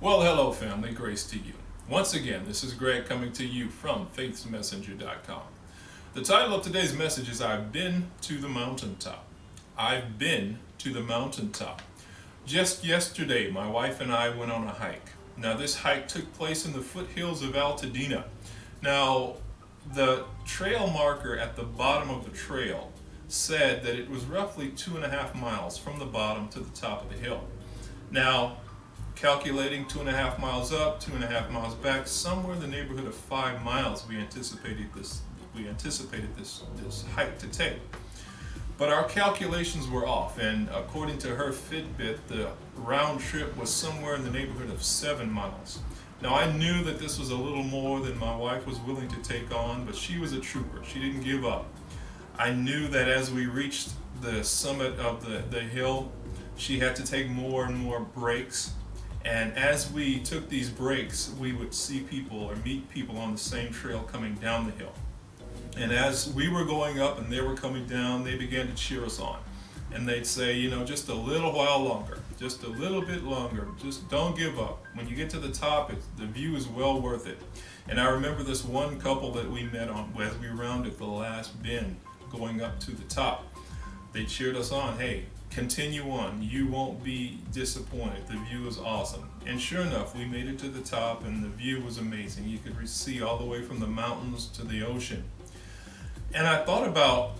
Well, hello family, grace to you. Once again, this is Greg coming to you from FaithsMessenger.com. The title of today's message is I've been to the mountaintop. I've been to the mountaintop. Just yesterday, my wife and I went on a hike. Now this hike took place in the foothills of Altadena. Now the trail marker at the bottom of the trail said that it was roughly 2.5 miles from the bottom to the top of the hill. Now, calculating 2.5 miles up, 2.5 miles back, somewhere in the neighborhood of 5 miles, we anticipated this hike to take. But our calculations were off, and according to her Fitbit, the round trip was somewhere in the neighborhood of 7 miles. Now I knew that this was a little more than my wife was willing to take on, but she was a trooper. She didn't give up. I knew that as we reached the summit of the hill, she had to take more and more breaks. And as we took these breaks, we would see people or meet people on the same trail coming down the hill. And as we were going up and they were coming down, they began to cheer us on. And they'd say, you know, just a little while longer, just a little bit longer, just don't give up. When you get to the top, the view is well worth it. And I remember this one couple that we met on as we rounded the last bend going up to the top. They cheered us on, hey, continue on, you won't be disappointed, the view is awesome. And sure enough, we made it to the top and the view was amazing. You could see all the way from the mountains to the ocean. And I thought about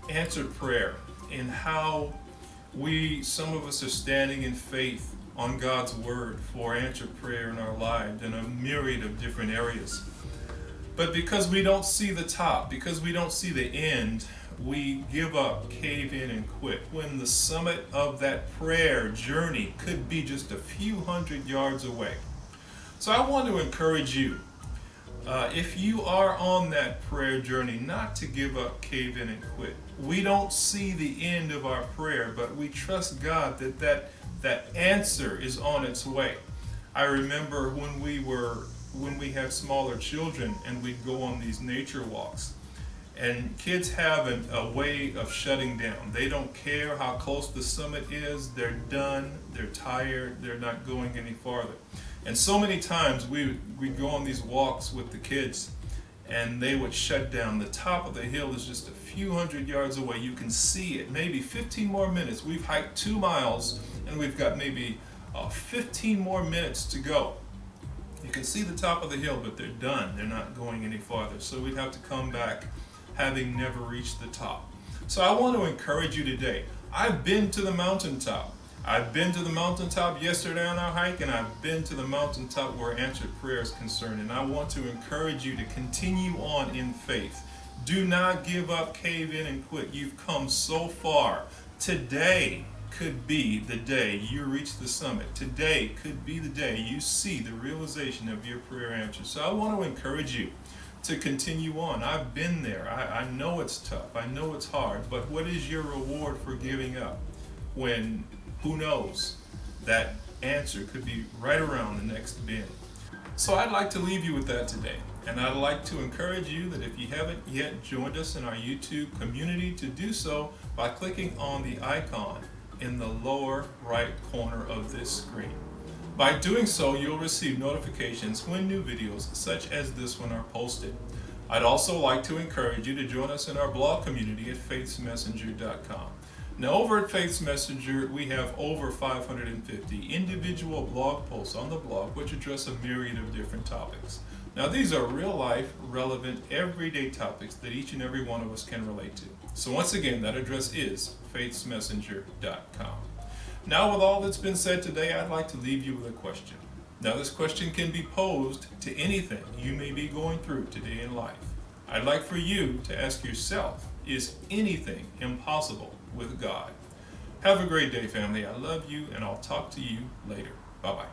answered prayer and how some of us are standing in faith on God's word for answered prayer in our lives in a myriad of different areas. But because we don't see the top, because we don't see the end, we give up, cave in, and quit, when the summit of that prayer journey could be just a few hundred yards away. So I want to encourage you, if you are on that prayer journey, not to give up, cave in, and quit. We don't see the end of our prayer, but we trust God that answer is on its way. I remember when we had smaller children and we'd go on these nature walks. And kids have a way of shutting down. They don't care how close the summit is. They're done. They're tired. They're not going any farther. And so many times we'd go on these walks with the kids and they would shut down. The top of the hill is just a few hundred yards away. You can see it. Maybe 15 more minutes. We've hiked 2 miles and we've got maybe 15 more minutes to go. You can see the top of the hill, but they're done. They're not going any farther. So we'd have to come back having never reached the top. So I want to encourage you today. I've been to the mountaintop. I've been to the mountaintop yesterday on our hike, and I've been to the mountaintop where answered prayer is concerned. And I want to encourage you to continue on in faith. Do not give up, cave in, and quit. You've come so far. Today could be the day you reach the summit. Today could be the day you see the realization of your prayer answer. So I want to encourage you to continue on. I've been there. I know it's tough. I know it's hard. But what is your reward for giving up when, who knows, that answer could be right around the next bend? So I'd like to leave you with that today. And I'd like to encourage you that if you haven't yet joined us in our YouTube community, to do so by clicking on the icon in the lower right corner of this screen. By doing so, you'll receive notifications when new videos such as this one are posted. I'd also like to encourage you to join us in our blog community at FaithsMessenger.com. Now over at Faiths Messenger, we have over 550 individual blog posts on the blog which address a myriad of different topics. Now these are real life, relevant, everyday topics that each and every one of us can relate to. So once again, that address is FaithsMessenger.com. Now with all that's been said today, I'd like to leave you with a question. Now this question can be posed to anything you may be going through today in life. I'd like for you to ask yourself, is anything impossible with God? Have a great day, family. I love you, and I'll talk to you later. Bye-bye.